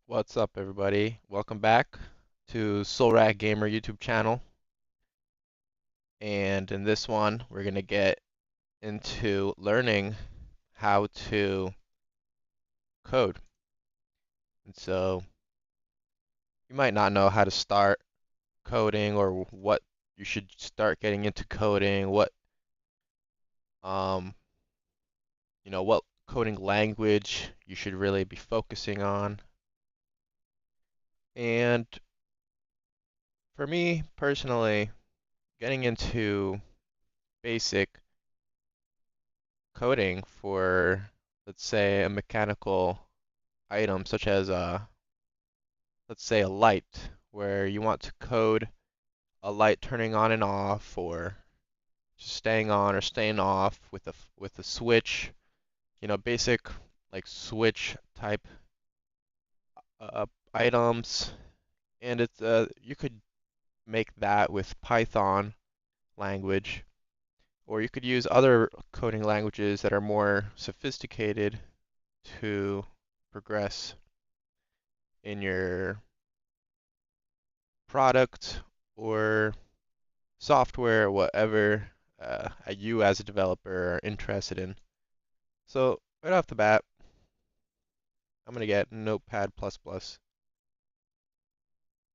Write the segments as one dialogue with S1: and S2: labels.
S1: What's up, everybody? Welcome back to SolracGamer YouTube channel. And in this one, we're going to get into learning how to code. And so you might not know how to start coding or what you should start getting into coding, um, what coding language you should really be focusing on. And for me personally, getting into basic coding for, let's say, a mechanical item such as let's say a light, where you want to code a light turning on and off, or just staying on or staying off with a switch, basic like switch type uh, items, and it's you could make that with Python language, or you could use other coding languages that are more sophisticated to progress in your product or software, whatever you as a developer are interested in. So right off the bat, I'm going to get Notepad++.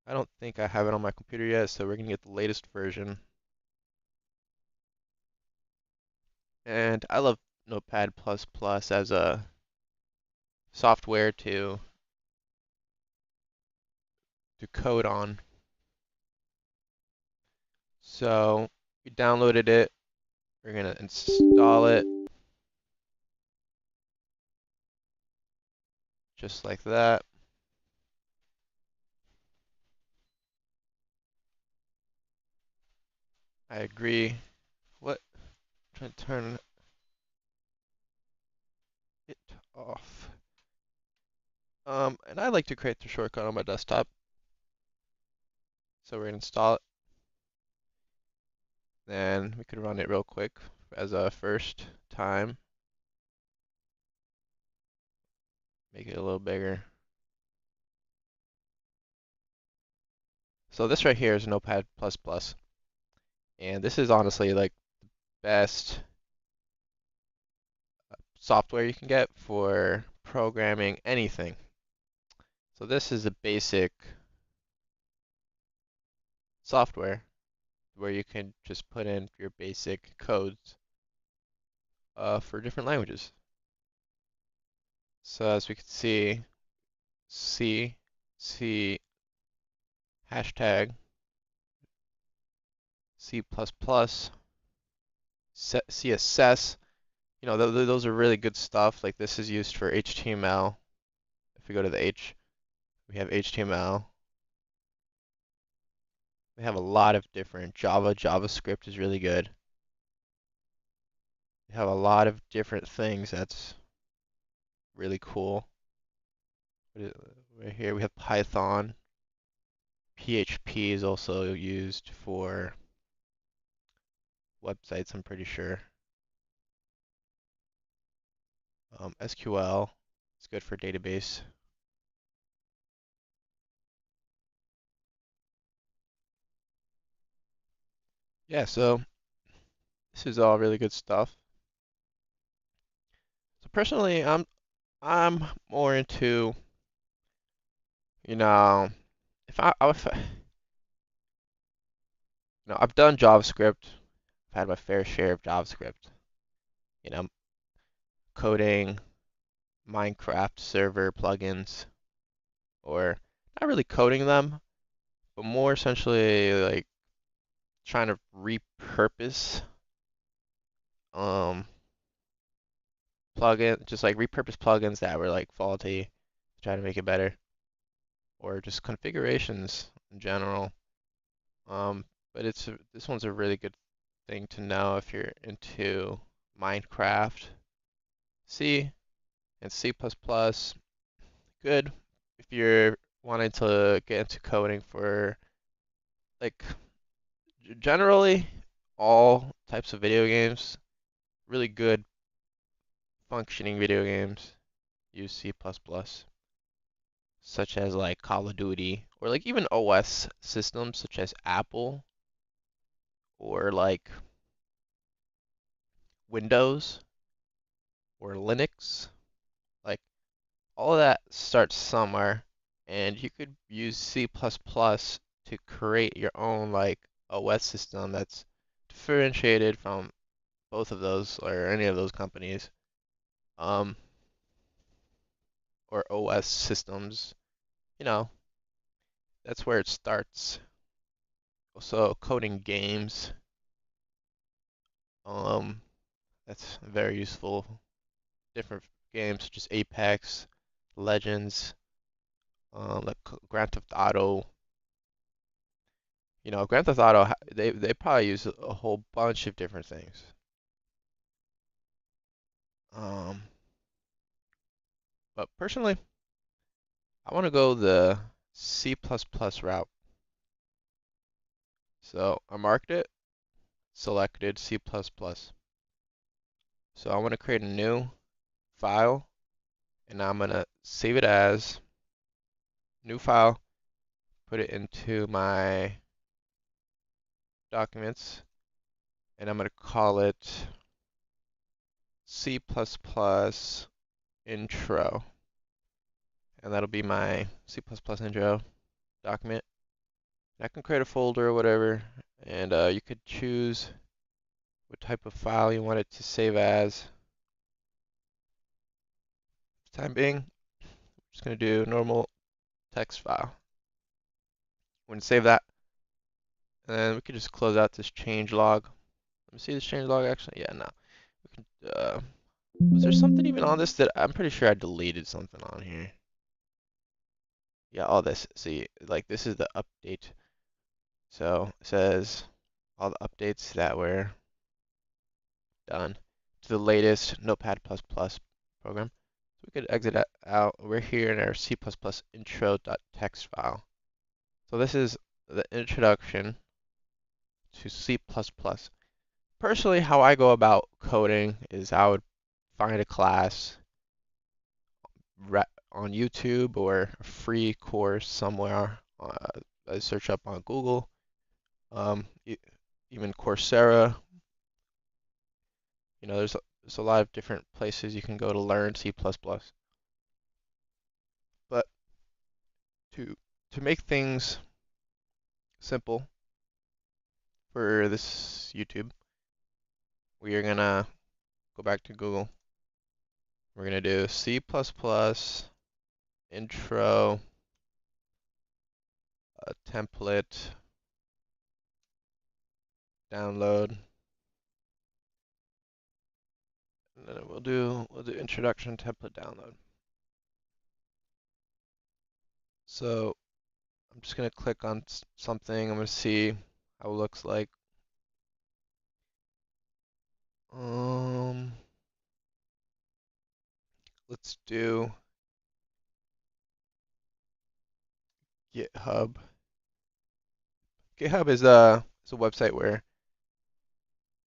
S1: I don't think I have it on my computer yet, so we're going to get the latest version. And I love Notepad++ as a software to code on. So we downloaded it. We're going to install it just like that. I agree. What? I'm trying to turn it off. And I like to create the shortcut on my desktop. So we're going to install it. Then we could run it real quick as a first time. Make it a little bigger. So this right here is Notepad++. And this is honestly like the best software you can get for programming anything. So this is a basic software where you can just put in your basic codes for different languages. So as we can see, C, hashtag, C++, CSS. Those are really good stuff. Like this is used for HTML. If we go to the H, we have HTML. We have a lot of different JavaScript is really good. We have a lot of different things that's really cool. Right here we have Python. PHP is also used for websites, I'm pretty sure. SQL is good for database. Yeah, so this is all really good stuff. So personally, I'm more into, you know, if I've done JavaScript. I've had my fair share of JavaScript. You know, coding Minecraft server plugins, or not really coding them, but more essentially like trying to repurpose um just like repurpose plugins that were like faulty, try to make it better, or just configurations in general. Um, but this one's a really good thing to know if you're into Minecraft. C and C++, good if you're wanting to get into coding for like generally all types of video games. Really good functioning video games use C++. such as like Call of Duty, or like even OS systems such as Apple or like Windows or Linux. Like all of that starts somewhere, and you could use C++ to create your own like OS system that's differentiated from both of those or any of those companies. Um, or OS systems, you know, that's where it starts. Also, coding games, um, that's very useful. Different games such as Apex, Legends, like Grand Theft Auto. Grand Theft Auto, they probably use a whole bunch of different things. Um, but personally, I want to go the C++ route. So I marked it, selected C++. So I want to create a new file, and I'm going to save it as new file, put it into my documents, and I'm going to call it C++ intro. And that'll be my C++ intro document. And I can create a folder or whatever, and you could choose what type of file you want it to save as. For the time being, I'm just going to do normal text file. I'm going to save that, and then we could just close out this change log. Let me see this change log actually. Yeah, no. We can, was there something even on this that I'm pretty sure I deleted something on here? Yeah, all this. See, like this is the update. So it says all the updates that were done to the latest Notepad++ program. So we could exit that out. We're here in our C++ intro.txt file. So this is the introduction to C++. Personally, how I go about coding is I would find a class on YouTube or a free course somewhere. I search up on Google, even Coursera. There's a lot of different places you can go to learn C++. But to make things simple for this YouTube, we are gonna go back to Google. We're gonna do C++ intro template download. And then we'll do introduction template download. So I'm just gonna click on something. I'm gonna see how it looks like. Um, let's do GitHub. GitHub is a website where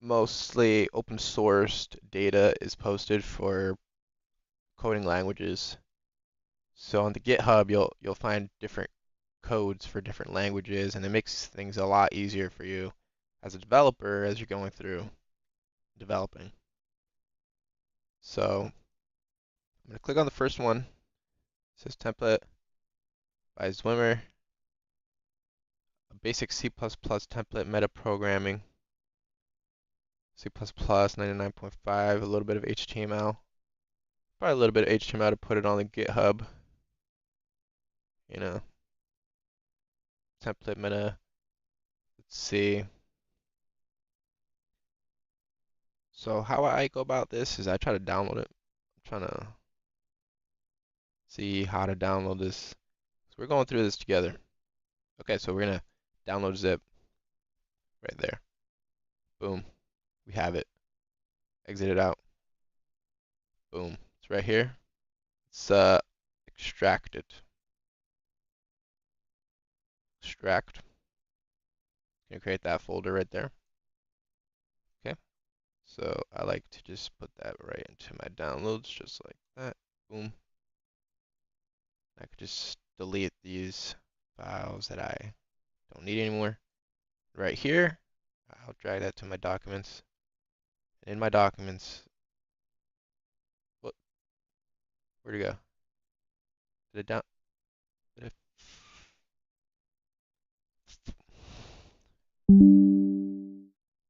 S1: mostly open sourced data is posted for coding languages. So on the GitHub, you'll find different codes for different languages, and it makes things a lot easier for you as a developer as you're going through developing. So I'm going to click on the first one. It says template by Zwimmer, a basic C++ template meta programming, C++ 99.5, a little bit of HTML, probably a little bit of HTML to put it on the GitHub. Template meta. Let's see. So how I go about this is I try to download it. I'm trying to see how to download this. So we're going through this together. Okay, so we're gonna download zip right there. Boom. We have it. Exit it out. Boom. It's right here. Let's extract it. Extract. Gonna create that folder right there. Okay. So I like to just put that right into my downloads just like that. Boom. I could just delete these files that I don't need anymore. Right here, I'll drag that to my documents. In my documents, what? Where'd it go? Did it down? Did it?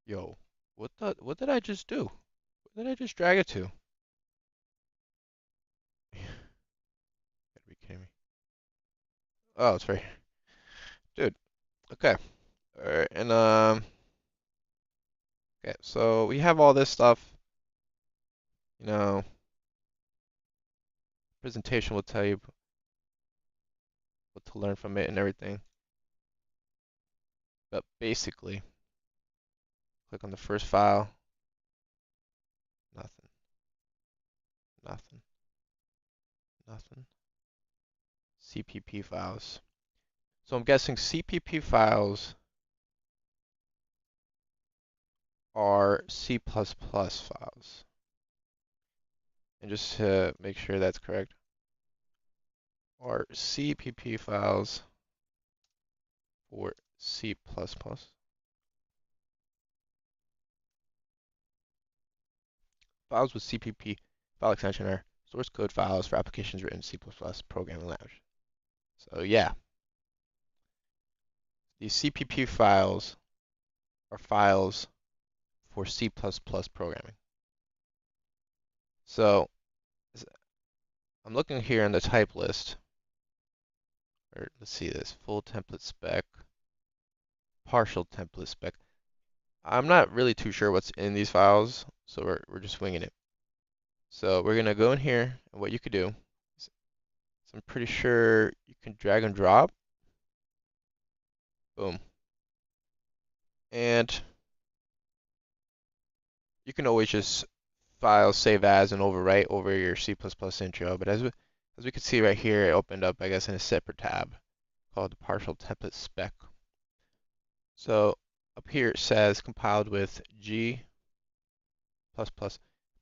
S1: Yo, what did I just do? What did I just drag it to? Gotta be kidding me. Oh, it's right here. Dude, okay. Alright, and okay, so we have all this stuff, you know, presentation will tell you what to learn from it and everything. But basically, click on the first file, nothing, nothing, nothing. CPP files. So I'm guessing CPP files are C++ files. And just to make sure that's correct, are CPP files for C++. Files with CPP file extension are source code files for applications written in C++ programming language. So yeah, these CPP files are files for C++ programming. So I'm looking here in the type list, or let's see this, full template spec, partial template spec. I'm not really too sure what's in these files, so we're just winging it. So we're gonna go in here, and what you could do is, I'm pretty sure you can drag and drop. Boom. And you can always just file save as and overwrite over your C++ intro. But as we can see right here, it opened up, I guess, in a separate tab called the partial template spec. So up here it says compiled with G++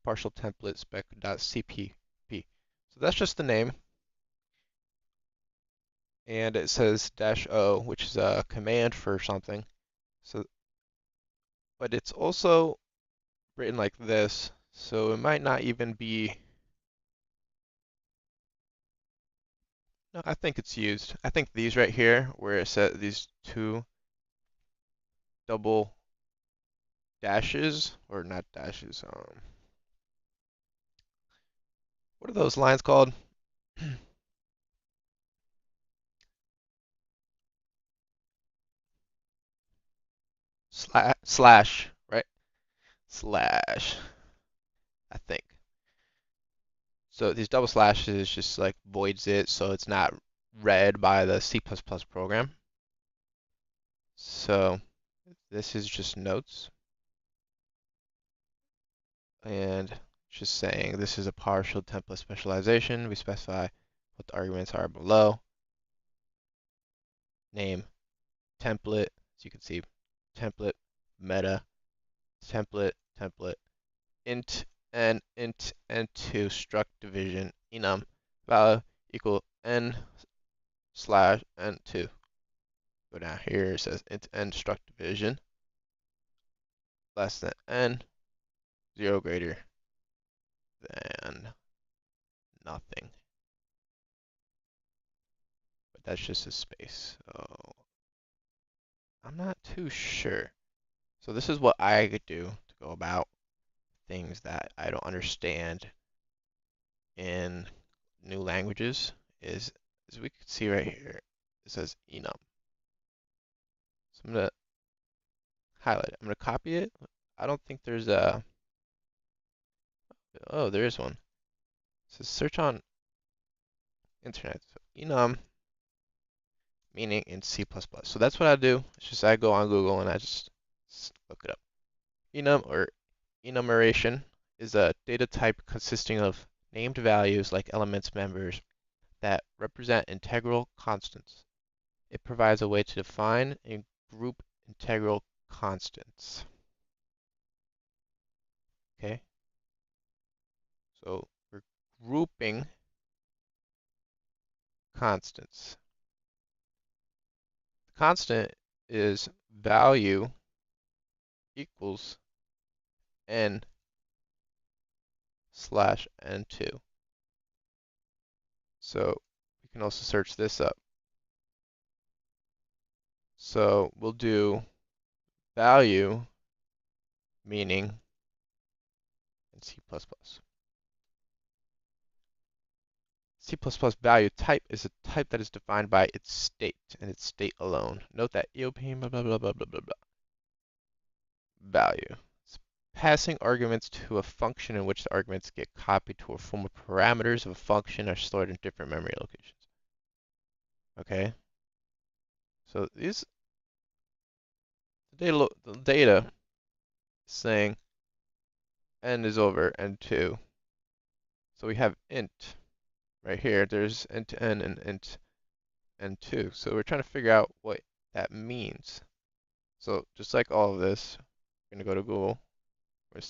S1: partial template spec.cpp. So that's just the name. And it says -o, which is a command for something. So, but it's also written like this, so it might not even be. No, I think it's used. I think these right here, where it says these two double dashes, or not dashes, what are those lines called? Slash, right? Slash, I think. So these double slashes just like voids it, so it's not read by the C++ program. So this is just notes, and just saying this is a partial template specialization. We specify what the arguments are below. Name, template, as you can see, template, meta, template, template, int, n2 struct division enum value equal n slash n2. Go down here, it says int n struct division less than n, 0 greater than nothing. But that's just a space. So I'm not too sure. So this is what I could do to go about things that I don't understand in new languages is, as we can see right here, it says enum. So I'm going to highlight it. I'm going to copy it. I don't think there's a, oh, there is one. It says search on internet. So enum, meaning in C++. So that's what I do. It's just I go on Google and I just look it up. Enum, or enumeration, is a data type consisting of named values like elements members that represent integral constants. It provides a way to define and group integral constants. Okay, so we're grouping constants. The constant is value equals n slash n2. So we can also search this up. So we'll do value meaning in C++. C++ value type is a type that is defined by its state and its state alone. Note that EOP blah blah blah blah blah blah blah. Value. It's passing arguments to a function in which the arguments get copied to a form of parameters of a function are stored in different memory locations. Okay. So these the data is saying n is over n2. So we have int right here. There's int n and int n2. So we're trying to figure out what that means. So just like all of this, we're going to go to Google. We're going to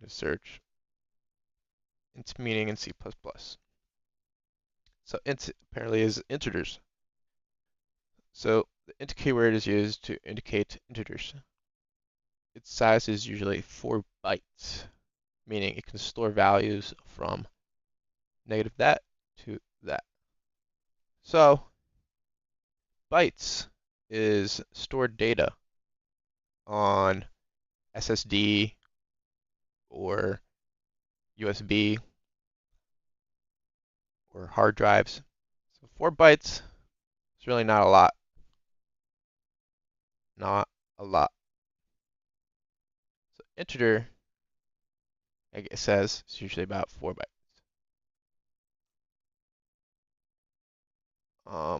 S1: search int meaning in C++. So int apparently is integers. So the int keyword is used to indicate integers. Its size is usually 4 bytes, meaning it can store values from negative that to that. So bytes is stored data on SSD or USB or hard drives. So 4 bytes is really not a lot. Not a lot. So integer, like it says, is usually about 4 bytes.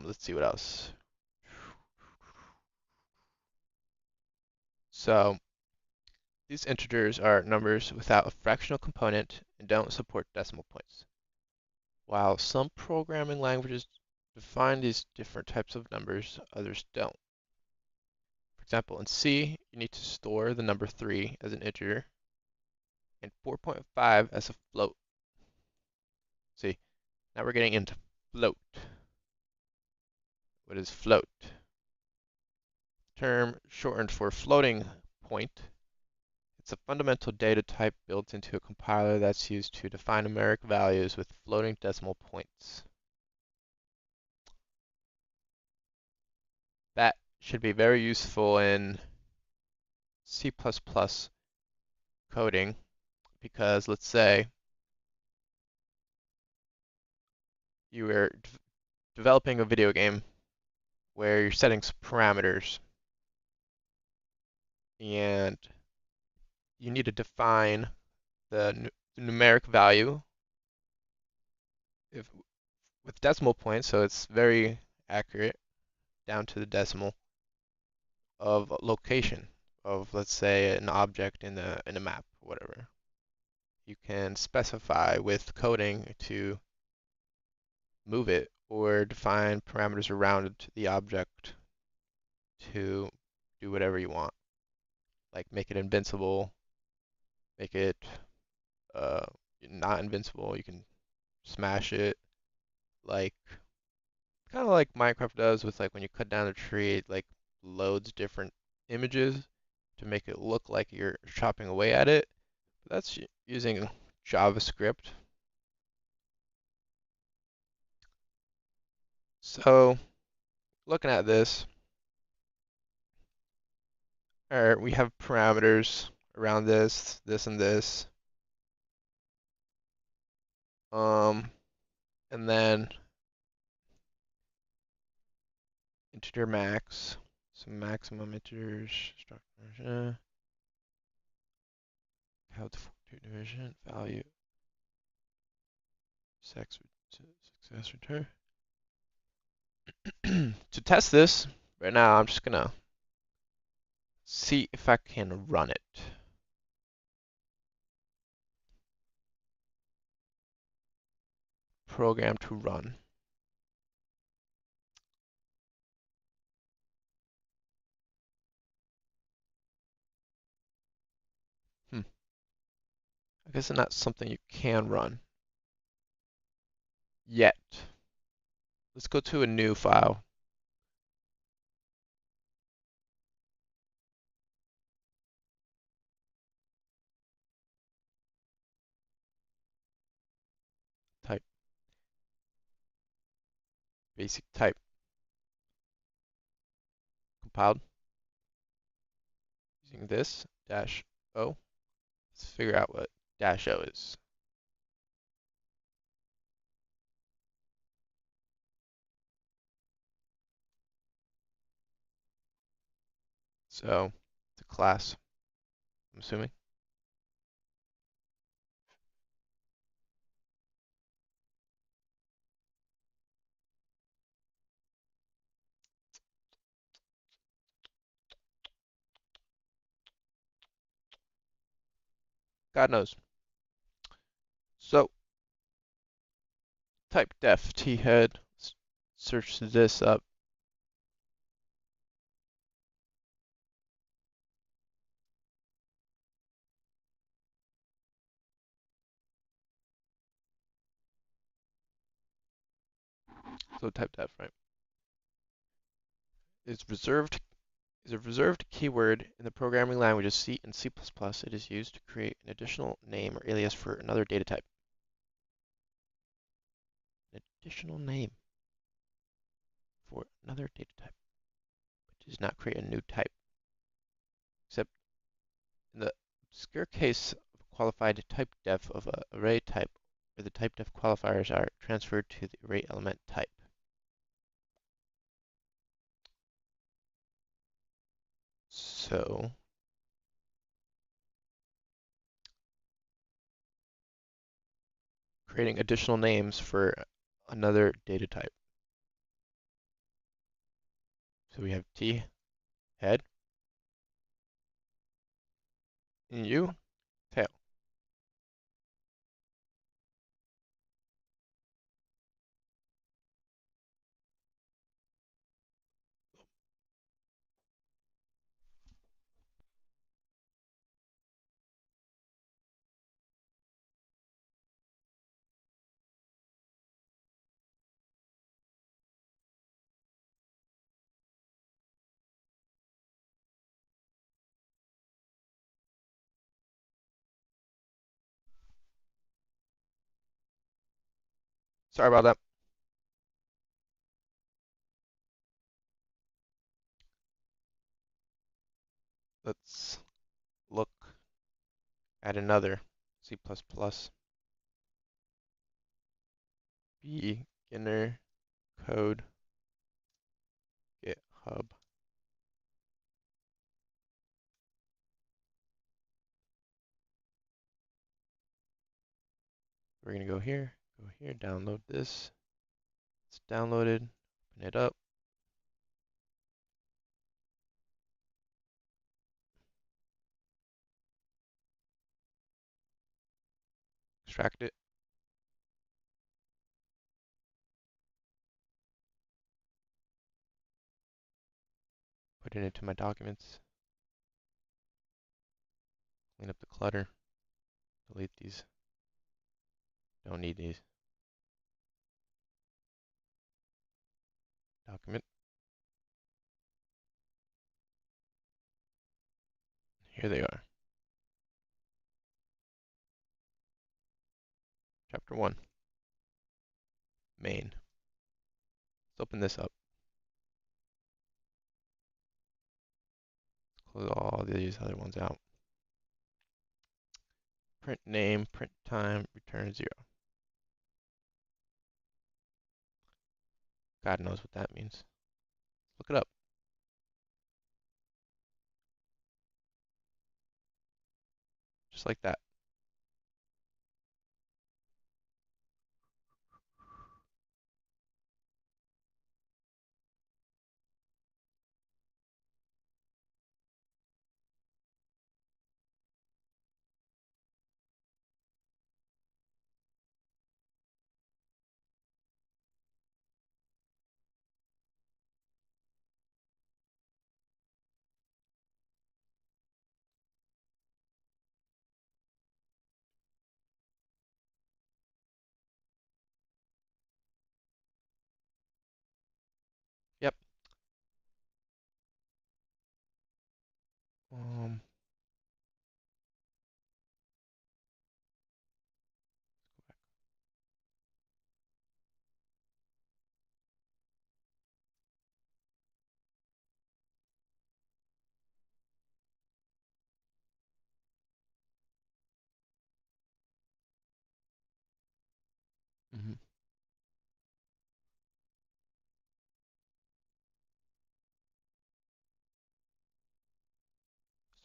S1: Let's see what else. So these integers are numbers without a fractional component and don't support decimal points. While some programming languages define these different types of numbers, others don't. For example, in C, you need to store the number 3 as an integer and 4.5 as a float. See, now we're getting into float. What is float? Term shortened for floating point. It's a fundamental data type built into a compiler that's used to define numeric values with floating decimal points. That should be very useful in C++ coding because let's say you were developing a video game where you're setting some parameters and you need to define the numeric value with decimal points, so it's very accurate down to the decimal of location of, let's say, an object in a map, whatever. You can specify with coding to move it or define parameters around the object to do whatever you want. Like make it invincible, make it uh, not invincible. You can smash it, like kind of like Minecraft does with like when you cut down a tree, it like loads different images to make it look like you're chopping away at it. But that's using JavaScript. So looking at this, all right, we have parameters around this, this, and this. And then integer max, some maximum integers, structure, how to division value, success return. To test this, right now I'm just gonna see if I can run it. Program to run. I guess it's not something you can run. yet. Let's go to a new file. Type basic type compiled using this dash O. Let's figure out what dash O is. So it's a class, I'm assuming. God knows. So type def t head. Search this up. So type def, right? Is reserved is a reserved keyword in the programming languages C and C++. It is used to create an additional name or alias for another data type. An additional name for another data type, but does not create a new type, except in the obscure case of qualified type def of an array type, where the type def qualifiers are transferred to the array element type. So creating additional names for another data type. So we have t head and u tail. Sorry about that. Let's look at another C++ beginner code GitHub. We're gonna go here, download this. It's downloaded, open it up, extract it, put it into my documents, clean up the clutter, delete these, don't need these. Document, here they are. Chapter 1, main. Let's open this up. Close all these other ones out. Print name, print time, return 0. God knows what that means. Look it up. Just like that.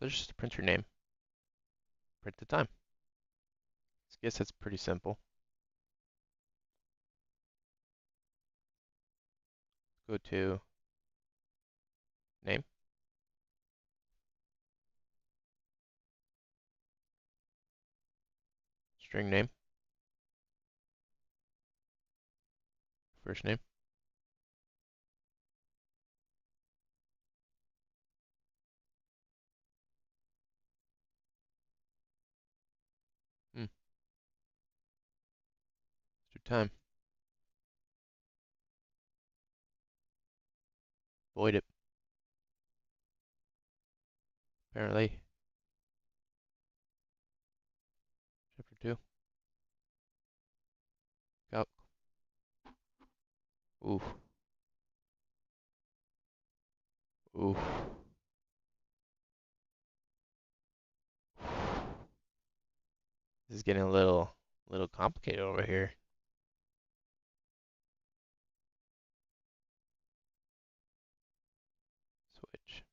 S1: So just print your name, print the time. I guess that's pretty simple. Go to name, string name, first name. It's your time. Void it. Apparently, chapter 2. Go. Oof. Oof. This is getting a little complicated over here. Switch.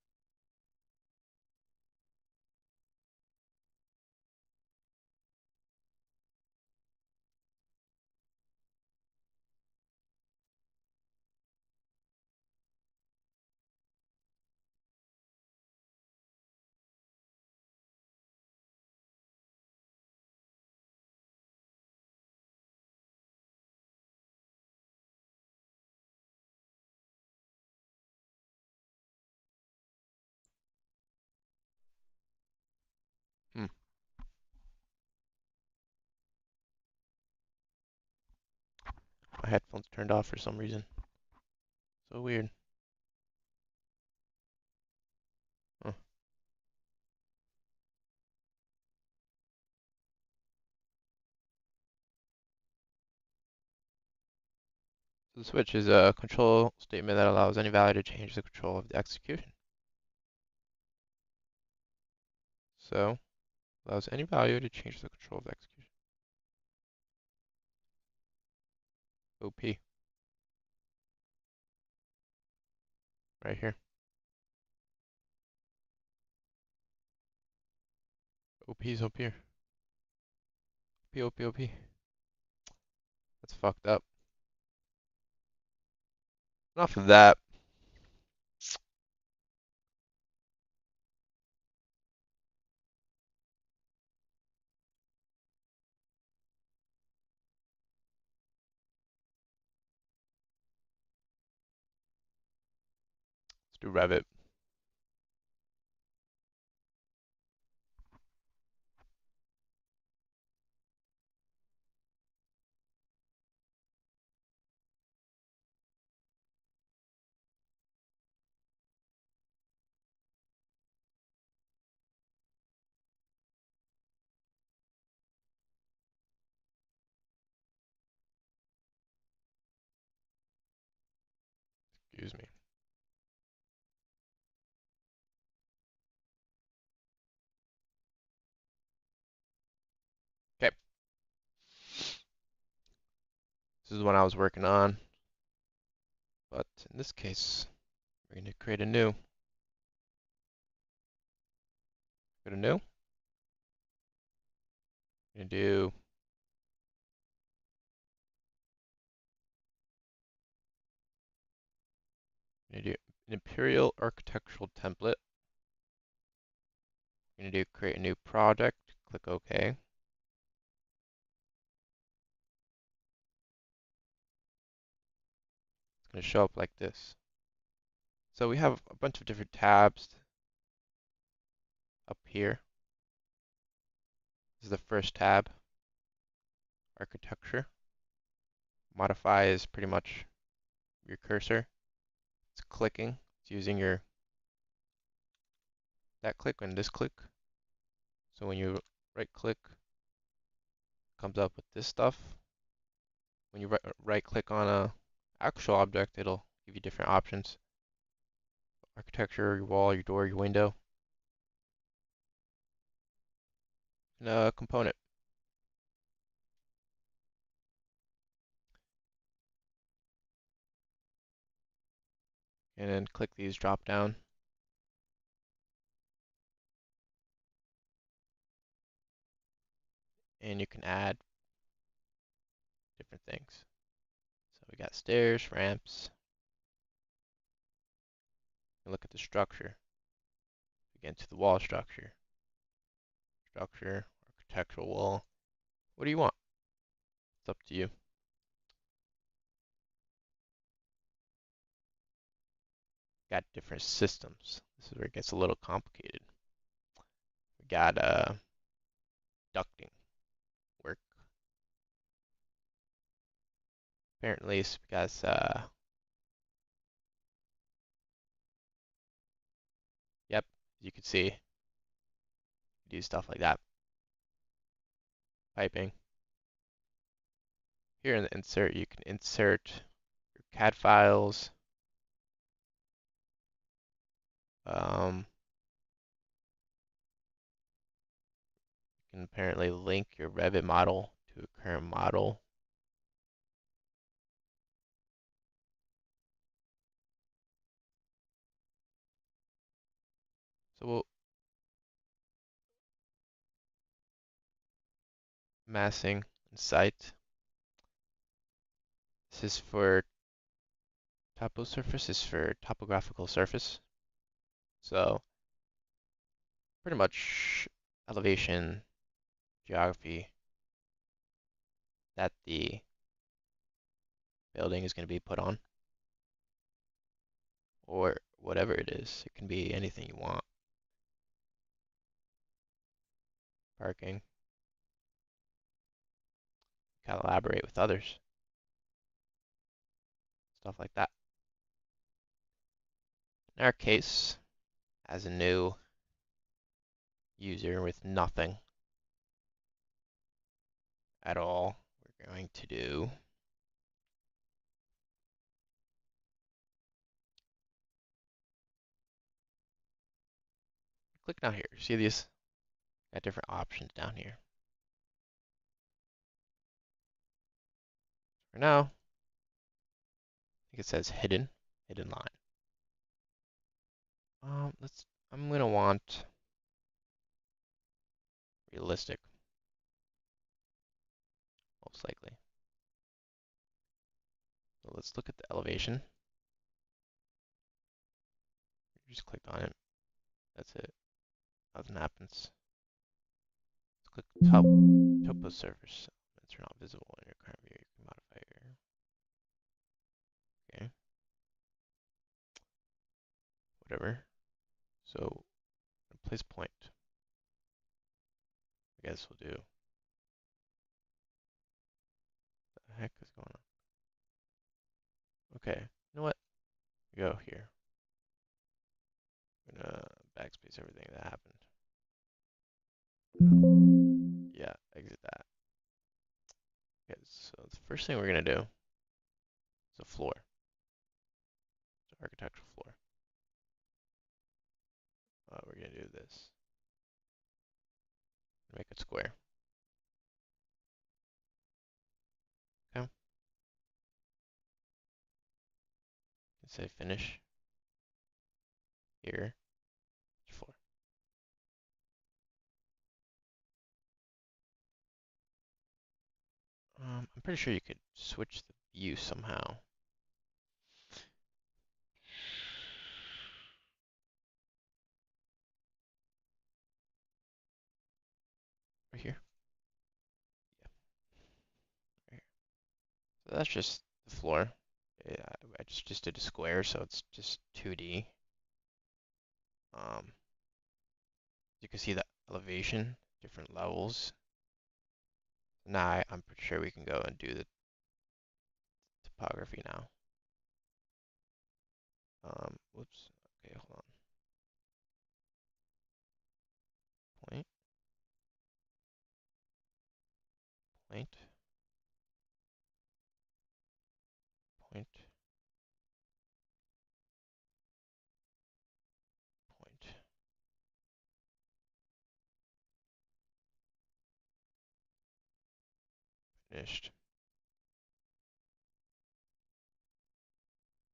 S1: Hmm. My headphones turned off for some reason. So weird. Huh. So the switch is a control statement that allows any value to change the control of the execution. So, allows any value to change the control of the execution. OP, right here. OP is up here. P, O, P, O, P. That's fucked up. Enough of that. Let's do Revit. Excuse me. Okay. This is one I was working on, but in this case, we're going to create a new. Go to new. We're going to do an imperial architectural template. We're going to do create a new project. Click OK. It's going to show up like this. So we have a bunch of different tabs up here. This is the first tab, architecture. Modify is pretty much your cursor. It's clicking. It's using your that click and this click. So when you right click, it comes up with this stuff. When you right click on a actual object, it'll give you different options. Architecture, your wall, your door, your window, and a component. And then click these drop down. and you can add different things. So we got stairs, ramps. Look at the structure. We get into the wall structure. Architectural wall. What do you want? It's up to you. Got different systems. This is where it gets a little complicated. We got ducting work. Apparently it's because yep, as you can see, do stuff like that. Piping. Here in the insert, you can insert your CAD files. You can apparently link your Revit model to a current model. So massing and site. This is for topo surface, is for topographical surface. So pretty much elevation, geography that the building is going to be put on, or whatever it is. It can be anything you want. Parking, collaborate with others, stuff like that. In our case, as a new user with nothing at all, we're going to do click down here. See these? Got different options down here. For now, I think it says hidden line. I'm gonna want realistic, most likely. So let's look at the elevation. Just clicked on it. That's it. Nothing happens. Let's click topo surface. Elements are not visible in your current view. You can modify your. Okay. Whatever. So place point. I guess we'll do. What the heck is going on? Okay. You know what? Go here. I'm gonna backspace everything that happened. Yeah, exit that. Okay, so the first thing we're gonna do is a floor. It's an architectural floor. We're gonna do this. Make it square. Okay. Say finish. Here. Floor. I'm pretty sure you could switch the view somehow. Right here. Yeah. Right here. So that's just the floor. Yeah, I just did a square, so it's just 2D. You can see the elevation, different levels. Now I'm pretty sure we can go and do the topography now. Whoops. Okay, hold on. Point, point, point, point. Finished.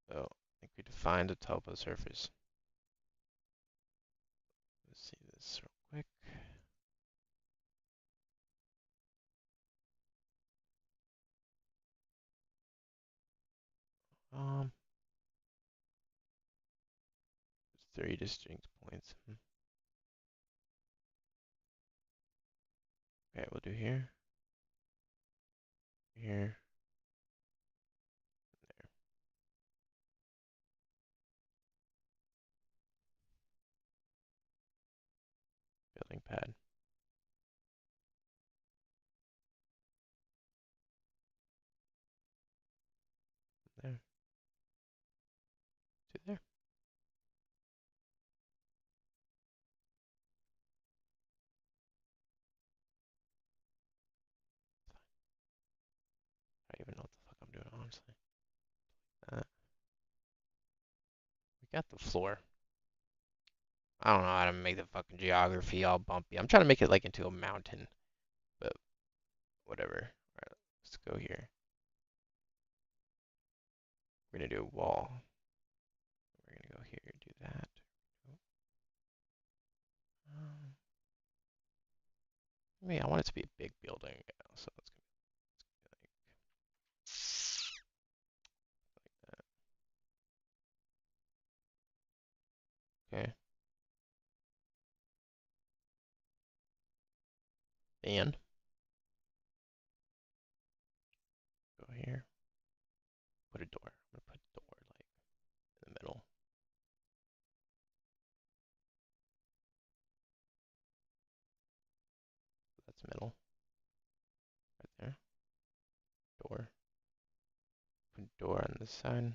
S1: So I think we defined the topo surface. Let's see this real quick. Um, there's 3 distinct points. Okay, we'll do here, here, there. Building pad, there, to there. I don't even know what the fuck I'm doing, honestly. We got the floor. I don't know how to make the fucking geography all bumpy. I'm trying to make it like into a mountain, but whatever. Alright, let's go here. We're gonna do a wall. We're gonna go here, do that. Um, I want it to be a big building, so it's gonna be like that. Okay. And go here. Put a door. I'm gonna put a door like in the middle. That's middle. Right there. Door. Put a door on this side.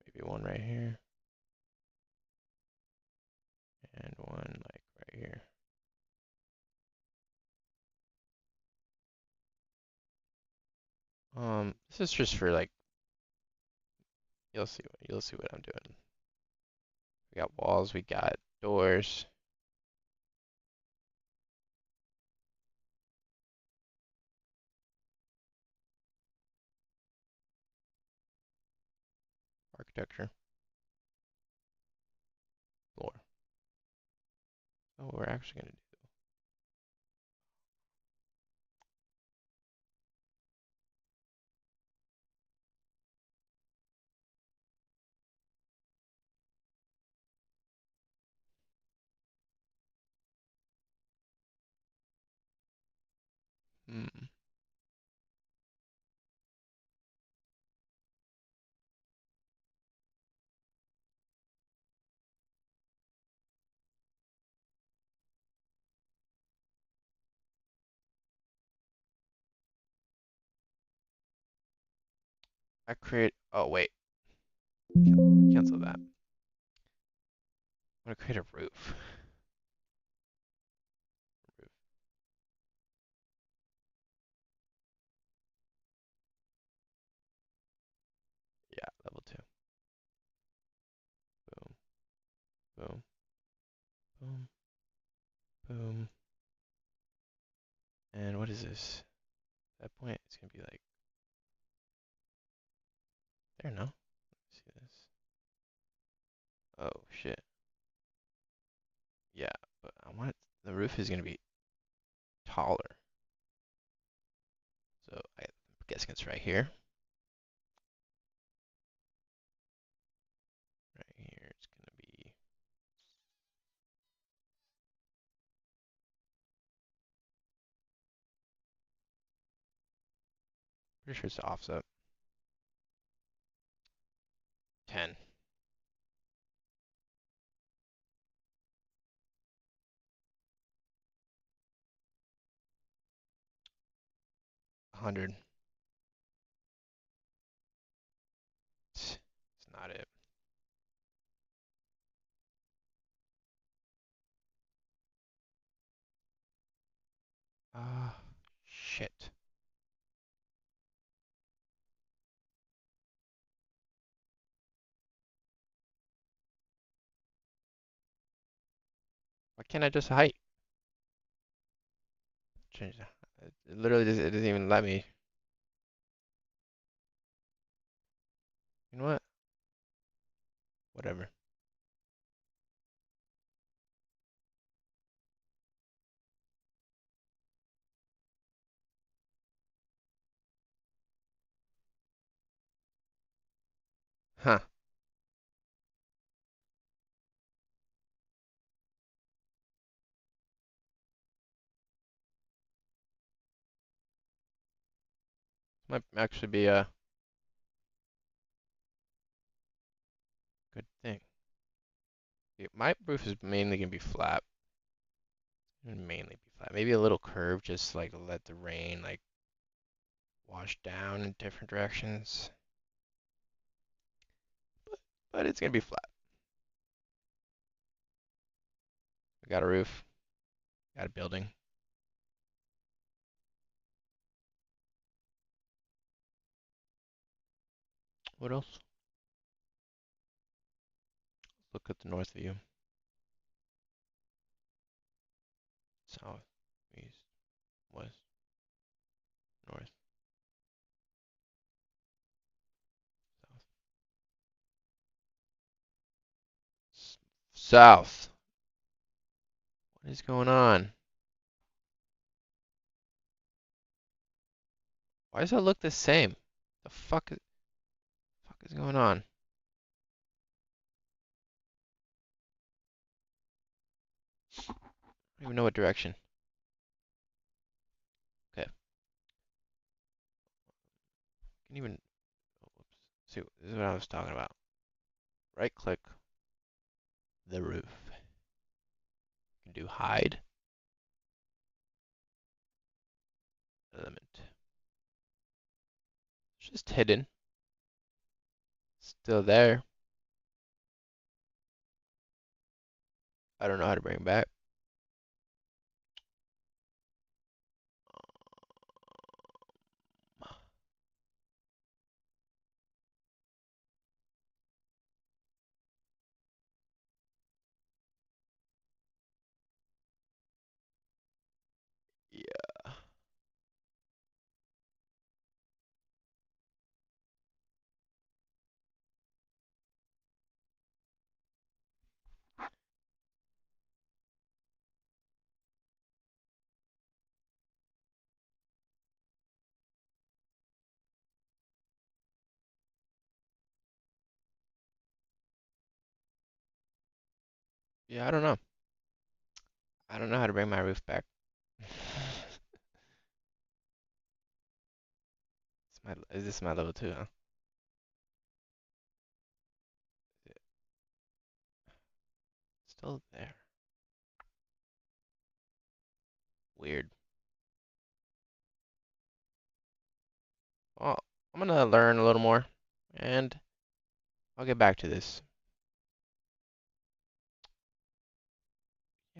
S1: Maybe one right here. And one like right here. This is just for like you'll see what I'm doing. We got walls, we got doors. Architecture. Floor. Oh, we're actually gonna do. Hmm. I create. Oh wait. Cancel that. I'm gonna create a roof. Roof. Yeah, level 2. Boom. Boom. Boom. Boom. And what is this? At that point, it's gonna be like there. No. Let's see this. Oh shit. Yeah, but I want the roof is gonna be taller. So I'm guessing it's right here. Right here, it's gonna be. Pretty sure it's offset. 10. 100. It's not it. Ah, shit. Why can't I just height? Change that. It literally it doesn't even let me. You know what? Whatever. Huh. Might actually be a good thing. Yeah, my roof is mainly gonna be flat. Mainly be flat. Maybe a little curve, just like let the rain like wash down in different directions. But it's gonna be flat. We got a roof, got a building. What else? Look at the north view. South, east, west, north, south. South. What is going on? Why does that look the same? The fuck is going on? I don't even know what direction. Okay. Can even oh, whoops. See, this is what I was talking about. Right click the roof. You can do hide element. It's just hidden. Still there. I don't know how to bring it back. Yeah. Yeah, I don't know. I don't know how to bring my roof back. Is this my level 2, huh? Still there. Weird. Well, I'm gonna learn a little more, and I'll get back to this.